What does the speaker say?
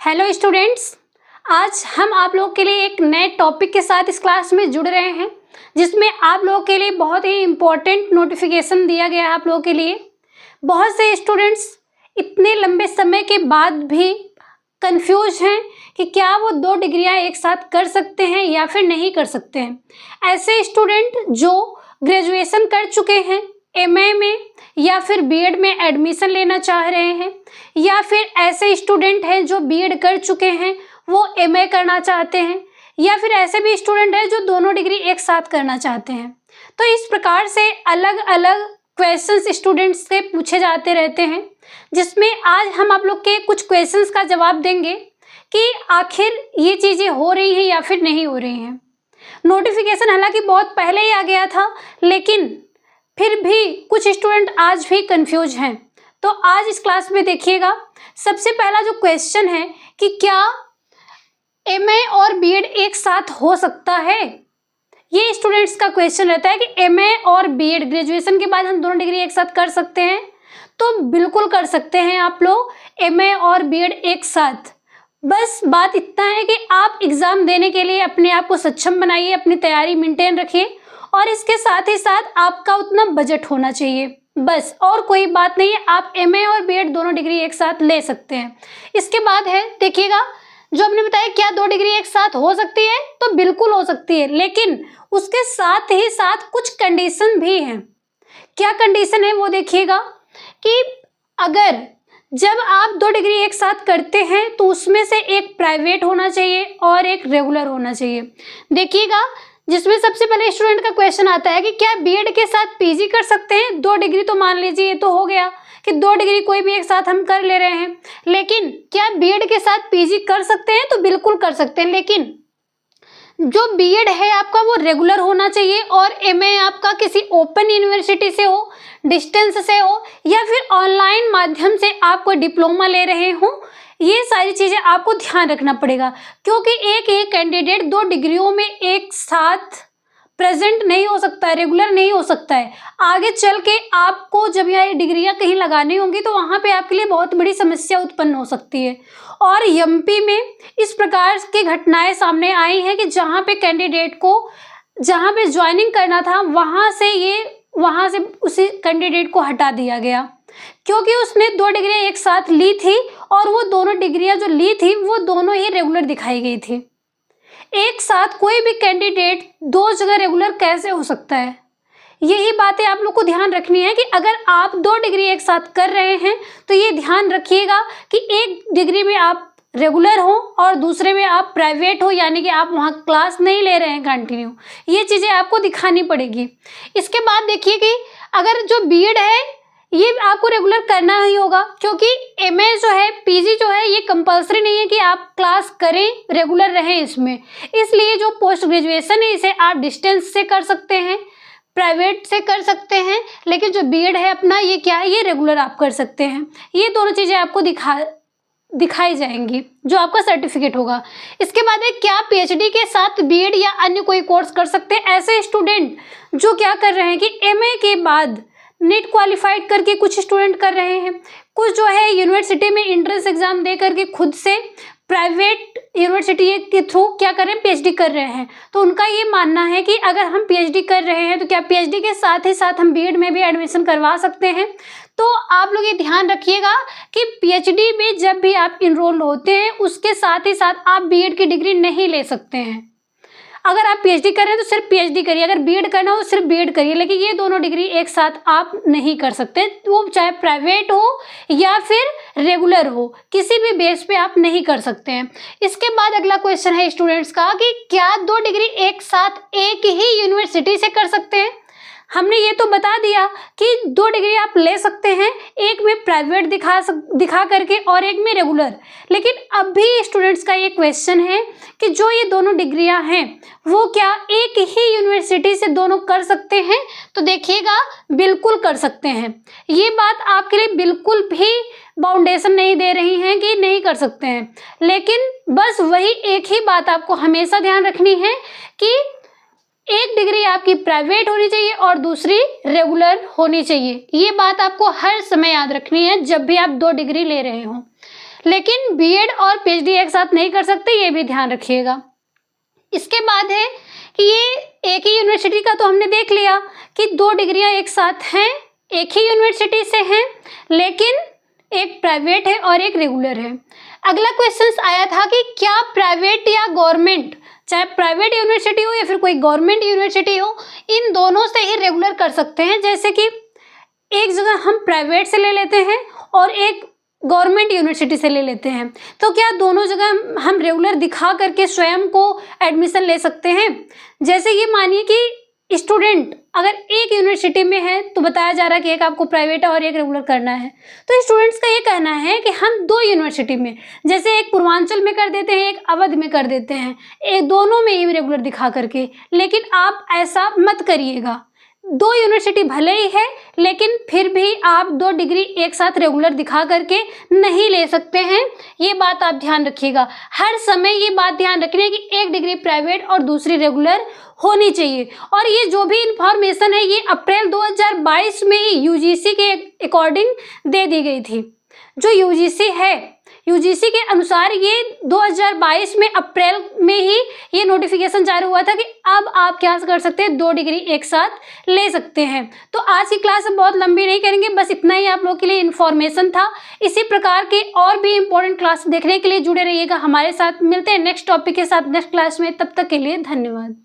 Hello students, आज हम आप लोगों के लिए एक नए टॉपिक के साथ इस क्लास में जुड़ रहे हैं, जिसमें आप लोगों के लिए बहुत ही इम्पोर्टेंट नोटिफिकेशन दिया गया है। आप लोगों के लिए बहुत से स्टूडेंट्स इतने लंबे समय के बाद भी कंफ्यूज हैं कि क्या वो 2 डिग्रियां एक साथ कर सकते हैं या फिर नहीं कर सकते हैं। ऐसे स्टूडेंट जो ग्रेजुएशन कर चुके हैं, एमए में या फिर बीएड में एडमिशन लेना चाह रहे हैं, या फिर ऐसे स्टूडेंट हैं जो बीएड कर चुके हैं वो एमए करना चाहते हैं, या फिर ऐसे भी स्टूडेंट हैं जो दोनों डिग्री एक साथ करना चाहते हैं। तो इस प्रकार से अलग अलग क्वेश्चंस स्टूडेंट्स से पूछे जाते रहते हैं, जिसमें आज हम आप लोग के कुछ क्वेश्चंस का जवाब देंगे कि आखिर ये चीज़ें हो रही हैं या फिर नहीं हो रही हैं। नोटिफिकेशन हालांकि बहुत पहले ही आ गया था, लेकिन फिर भी कुछ स्टूडेंट आज भी कंफ्यूज हैं। तो आज इस क्लास में देखिएगा, सबसे पहला जो क्वेश्चन है कि क्या एमए और बीएड एक साथ हो सकता है। ये स्टूडेंट्स का क्वेश्चन रहता है कि एमए और बीएड ग्रेजुएशन के बाद हम दोनों डिग्री एक साथ कर सकते हैं। तो बिल्कुल कर सकते हैं आप लोग एमए और बीएड एक साथ। बस बात इतना है कि आप एग्ज़ाम देने के लिए अपने आप को सक्षम बनाइए, अपनी तैयारी मेंटेन रखिए, और इसके साथ ही साथ आपका उतना बजट होना चाहिए। बस और कोई बात नहीं है, आप एमए और बीएड दोनों डिग्री एक साथ ले सकते हैं। इसके बाद है, देखिएगा, जो हमने बताया क्या 2 डिग्री एक साथ हो सकती है, तो बिल्कुल हो सकती है, लेकिन उसके साथ ही साथ कुछ कंडीशन भी हैं। क्या कंडीशन है वो देखिएगा कि अगर जब आप 2 डिग्री एक साथ करते हैं तो उसमें से एक प्राइवेट होना चाहिए और एक रेगुलर होना चाहिए। देखिएगा, जिसमें सबसे पहले स्टूडेंट का क्वेश्चन आता है कि क्या बीएड के साथ पीजी कर सकते हैं। 2 डिग्री तो मान लीजिए ये तो हो गया कि 2 डिग्री कोई भी एक साथ हम कर ले रहे हैं, लेकिन क्या बीएड के साथ पीजी कर सकते हैं, तो बिल्कुल कर सकते हैं, लेकिन जो बीएड है आपका वो रेगुलर होना चाहिए और एमए आपका किसी ओपन यूनिवर्सिटी से हो, डिस्टेंस से हो, या फिर ऑनलाइन माध्यम से आप कोई डिप्लोमा ले रहे हो। ये सारी चीज़ें आपको ध्यान रखना पड़ेगा, क्योंकि एक ही कैंडिडेट 2 डिग्रियों में एक साथ प्रेजेंट नहीं हो सकता है, रेगुलर नहीं हो सकता है। आगे चल के आपको जब ये डिग्रियां कहीं लगानी होंगी तो वहाँ पे आपके लिए बहुत बड़ी समस्या उत्पन्न हो सकती है। और एमपी में इस प्रकार की घटनाएं सामने आई हैं कि जहाँ पे कैंडिडेट को जहाँ पे ज्वाइनिंग करना था वहाँ से उसी कैंडिडेट को हटा दिया गया, क्योंकि उसने 2 डिग्रियां एक साथ ली थी और वो दोनों डिग्रियां जो ली थी वो दोनों ही रेगुलर दिखाई गई थी। एक साथ कोई भी कैंडिडेट 2 जगह रेगुलर कैसे हो सकता है। यही बातें आप लोग को ध्यान रखनी है कि अगर आप 2 डिग्री एक साथ कर रहे हैं तो ये ध्यान रखिएगा कि एक डिग्री में आप रेगुलर हो और दूसरे में आप प्राइवेट हो, यानी कि आप वहाँ क्लास नहीं ले रहे हैं कंटिन्यू। ये चीज़ें आपको दिखानी पड़ेगी। इसके बाद देखिए कि अगर जो बीएड है ये आपको रेगुलर करना ही होगा, क्योंकि एमए जो है, पीजी जो है, ये कंपलसरी नहीं है कि आप क्लास करें, रेगुलर रहें इसमें। इसलिए जो पोस्ट ग्रेजुएशन है इसे आप डिस्टेंस से कर सकते हैं, प्राइवेट से कर सकते हैं, लेकिन जो बीएड है अपना ये क्या है, ये रेगुलर आप कर सकते हैं। ये दोनों चीज़ें आपको दिखाई जाएंगी, जो आपका सर्टिफिकेट होगा। इसके बाद है, क्या पीएचडी के साथ बीएड या अन्य कोई कोर्स कर सकते हैं। ऐसे स्टूडेंट जो क्या कर रहे हैं कि एमए के बाद नीट क्वालिफाइड करके कुछ स्टूडेंट कर रहे हैं, कुछ जो है यूनिवर्सिटी में एंट्रेंस एग्जाम दे करके खुद से प्राइवेट यूनिवर्सिटी के थ्रू क्या कर रहे हैं, पीएचडी कर रहे हैं। तो उनका ये मानना है कि अगर हम पीएचडी कर रहे हैं तो क्या पीएचडी के साथ ही साथ हम बीएड में भी एडमिशन करवा सकते हैं। तो आप लोग ये ध्यान रखिएगा कि पीएचडी में जब भी आप इनरोल होते हैं उसके साथ ही साथ आप बीएड की डिग्री नहीं ले सकते हैं। अगर आप पीएचडी कर रहे हैं तो सिर्फ पीएचडी करिए, अगर बीएड करना हो तो सिर्फ बीएड करिए, लेकिन ये दोनों डिग्री एक साथ आप नहीं कर सकते। वो चाहे प्राइवेट हो या फिर रेगुलर हो, किसी भी बेस पे आप नहीं कर सकते हैं। इसके बाद अगला क्वेश्चन है स्टूडेंट्स का कि क्या 2 डिग्री एक साथ एक ही यूनिवर्सिटी से कर सकते हैं। हमने ये तो बता दिया कि 2 डिग्री आप ले सकते हैं, एक में प्राइवेट दिखा करके और एक में रेगुलर। लेकिन अब भी स्टूडेंट्स का ये क्वेश्चन है कि जो ये दोनों डिग्रियां हैं वो क्या एक ही यूनिवर्सिटी से दोनों कर सकते हैं। तो देखिएगा, बिल्कुल कर सकते हैं। ये बात आपके लिए बिल्कुल भी बाउंडेशन नहीं दे रही हैं कि नहीं कर सकते हैं, लेकिन बस वही एक ही बात आपको हमेशा ध्यान रखनी है कि एक डिग्री आपकी प्राइवेट होनी चाहिए और दूसरी रेगुलर होनी चाहिए। ये बात आपको हर समय याद रखनी है जब भी आप 2 डिग्री ले रहे हो। लेकिन बीएड और पीएचडी एक साथ नहीं कर सकते, ये भी ध्यान रखिएगा। इसके बाद है कि ये एक ही यूनिवर्सिटी का तो हमने देख लिया कि 2 डिग्रियां एक साथ हैं, एक ही यूनिवर्सिटी से हैं, लेकिन एक प्राइवेट है और एक रेगुलर है। अगला क्वेश्चन आया था कि क्या प्राइवेट या गवर्नमेंट, चाहे प्राइवेट यूनिवर्सिटी हो या फिर कोई गवर्नमेंट यूनिवर्सिटी हो, इन दोनों से ही रेगुलर कर सकते हैं। जैसे कि एक जगह हम प्राइवेट से ले लेते हैं और एक गवर्नमेंट यूनिवर्सिटी से ले लेते हैं, तो क्या दोनों जगह हम रेगुलर दिखा करके स्वयं को एडमिशन ले सकते हैं? जैसे ये मानिए कि स्टूडेंट अगर एक यूनिवर्सिटी में है तो बताया जा रहा है कि एक आपको प्राइवेट और एक रेगुलर करना है, तो स्टूडेंट्स का ये कहना है कि हम 2 यूनिवर्सिटी में, जैसे एक पूर्वांचल में कर देते हैं, एक अवध में कर देते हैं, एक दोनों में ही रेगुलर दिखा करके। लेकिन आप ऐसा मत करिएगा। 2 यूनिवर्सिटी भले ही है, लेकिन फिर भी आप 2 डिग्री एक साथ रेगुलर दिखा करके नहीं ले सकते हैं। ये बात आप ध्यान रखिएगा। हर समय ये बात ध्यान रखनी है कि एक डिग्री प्राइवेट और दूसरी रेगुलर होनी चाहिए। और ये जो भी इंफॉर्मेशन है ये अप्रैल 2022 में ही यूजीसी के अकॉर्डिंग दे दी गई थी। जो यूजीसी है, यूजीसी के अनुसार ये 2022 में अप्रैल में ही ये नोटिफिकेशन जारी हुआ था कि अब आप क्या कर सकते हैं, 2 डिग्री एक साथ ले सकते हैं। तो आज की क्लास बहुत लंबी नहीं करेंगे, बस इतना ही आप लोगों के लिए इन्फॉर्मेशन था। इसी प्रकार के और भी इंपॉर्टेंट क्लास देखने के लिए जुड़े रहिएगा हमारे साथ। मिलते हैं नेक्स्ट टॉपिक के साथ नेक्स्ट क्लास में, तब तक के लिए धन्यवाद।